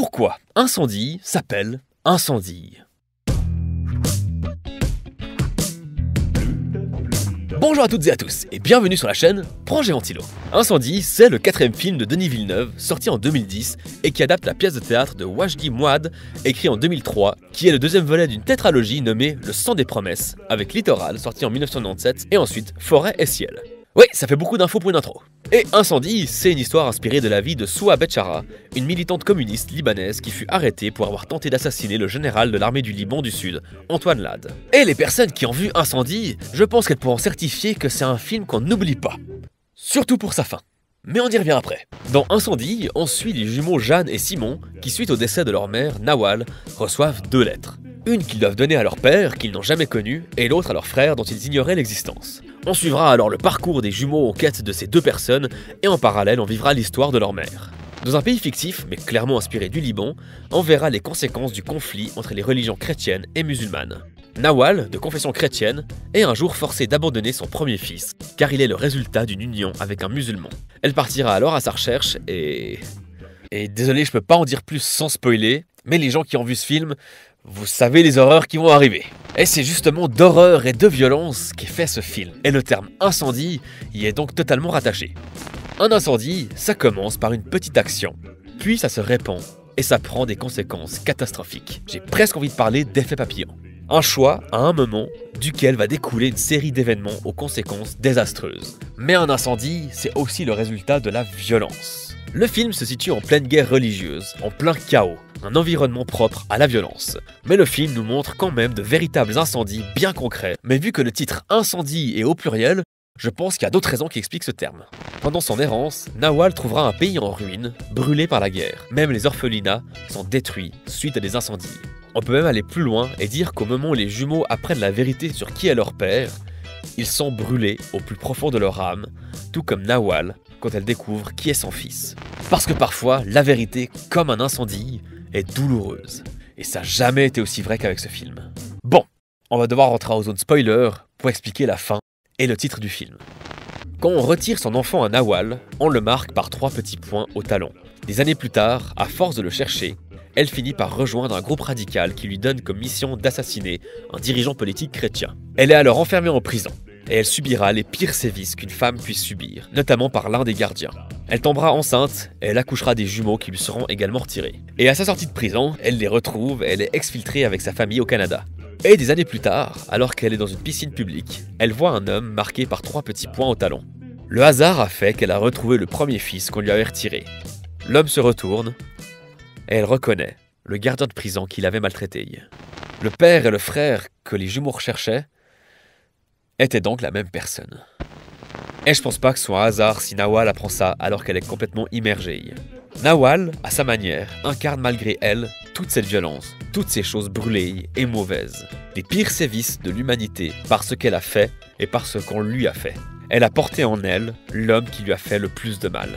Pourquoi Incendie s'appelle Incendie? Bonjour à toutes et à tous, et bienvenue sur la chaîne Projet Antilo. Incendie, c'est le 4e film de Denis Villeneuve, sorti en 2010, et qui adapte la pièce de théâtre de Wajdi Mouawad, écrit en 2003, qui est le deuxième volet d'une tétralogie nommée Le sang des promesses, avec Littoral, sorti en 1997, et ensuite Forêt et ciel. Oui, ça fait beaucoup d'infos pour une intro. Et Incendie, c'est une histoire inspirée de la vie de Souha Betchara, une militante communiste libanaise qui fut arrêtée pour avoir tenté d'assassiner le général de l'armée du Liban du Sud, Antoine Lade. Et les personnes qui ont vu Incendie, je pense qu'elles pourront certifier que c'est un film qu'on n'oublie pas. Surtout pour sa fin. Mais on y revient après. Dans Incendie, on suit les jumeaux Jeanne et Simon qui, suite au décès de leur mère, Nawal, reçoivent 2 lettres. Une qu'ils doivent donner à leur père, qu'ils n'ont jamais connu, et l'autre à leur frère dont ils ignoraient l'existence. On suivra alors le parcours des jumeaux en quête de ces 2 personnes, et en parallèle on vivra l'histoire de leur mère. Dans un pays fictif, mais clairement inspiré du Liban, on verra les conséquences du conflit entre les religions chrétiennes et musulmanes. Nawal, de confession chrétienne, est un jour forcé d'abandonner son premier fils, car il est le résultat d'une union avec un musulman. Elle partira alors à sa recherche et désolé, je peux pas en dire plus sans spoiler, mais les gens qui ont vu ce film, vous savez les horreurs qui vont arriver. Et c'est justement d'horreur et de violence qu'est fait ce film. Et le terme incendie y est donc totalement rattaché. Un incendie, ça commence par une petite action, puis ça se répand, et ça prend des conséquences catastrophiques. J'ai presque envie de parler d'effet papillon. Un choix, à un moment, duquel va découler une série d'événements aux conséquences désastreuses. Mais un incendie, c'est aussi le résultat de la violence. Le film se situe en pleine guerre religieuse, en plein chaos, un environnement propre à la violence. Mais le film nous montre quand même de véritables incendies bien concrets. Mais vu que le titre Incendie est au pluriel, je pense qu'il y a d'autres raisons qui expliquent ce terme. Pendant son errance, Nawal trouvera un pays en ruine, brûlé par la guerre. Même les orphelinats sont détruits suite à des incendies. On peut même aller plus loin et dire qu'au moment où les jumeaux apprennent la vérité sur qui est leur père, ils sont brûlés au plus profond de leur âme, tout comme Nawal quand elle découvre qui est son fils. Parce que parfois, la vérité, comme un incendie, est douloureuse. Et ça n'a jamais été aussi vrai qu'avec ce film. Bon, on va devoir rentrer en zone spoiler pour expliquer la fin et le titre du film. Quand on retire son enfant à Nawal, on le marque par 3 petits points au talon. Des années plus tard, à force de le chercher, elle finit par rejoindre un groupe radical qui lui donne comme mission d'assassiner un dirigeant politique chrétien. Elle est alors enfermée en prison, et elle subira les pires sévices qu'une femme puisse subir, notamment par l'un des gardiens. Elle tombera enceinte, et elle accouchera des jumeaux qui lui seront également retirés. Et à sa sortie de prison, elle les retrouve et elle est exfiltrée avec sa famille au Canada. Et des années plus tard, alors qu'elle est dans une piscine publique, elle voit un homme marqué par 3 petits points au talon. Le hasard a fait qu'elle a retrouvé le premier fils qu'on lui avait retiré. L'homme se retourne, et elle reconnaît le gardien de prison qui l'avait maltraité. Le père et le frère que les jumeaux recherchaient étaient donc la même personne. Et je pense pas que ce soit un hasard si Nawal apprend ça alors qu'elle est complètement immergée. Nawal, à sa manière, incarne malgré elle toute cette violence, toutes ces choses brûlées et mauvaises. Les pires sévices de l'humanité par ce qu'elle a fait et par ce qu'on lui a fait. Elle a porté en elle l'homme qui lui a fait le plus de mal.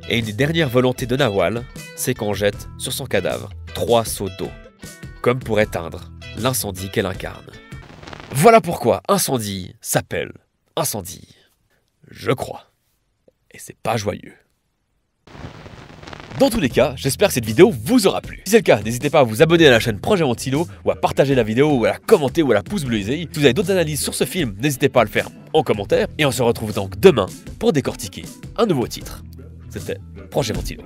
Et une des dernières volontés de Nawal, c'est qu'on jette sur son cadavre 3 seaux d'eau, comme pour éteindre l'incendie qu'elle incarne. Voilà pourquoi Incendie s'appelle Incendie. Je crois. Et c'est pas joyeux. Dans tous les cas, j'espère que cette vidéo vous aura plu. Si c'est le cas, n'hésitez pas à vous abonner à la chaîne Projet Antilo, ou à partager la vidéo, ou à la commenter, ou à la pouce bleuser. Si vous avez d'autres analyses sur ce film, n'hésitez pas à le faire en commentaire. Et on se retrouve donc demain pour décortiquer un nouveau titre. C'était Projet Antilo.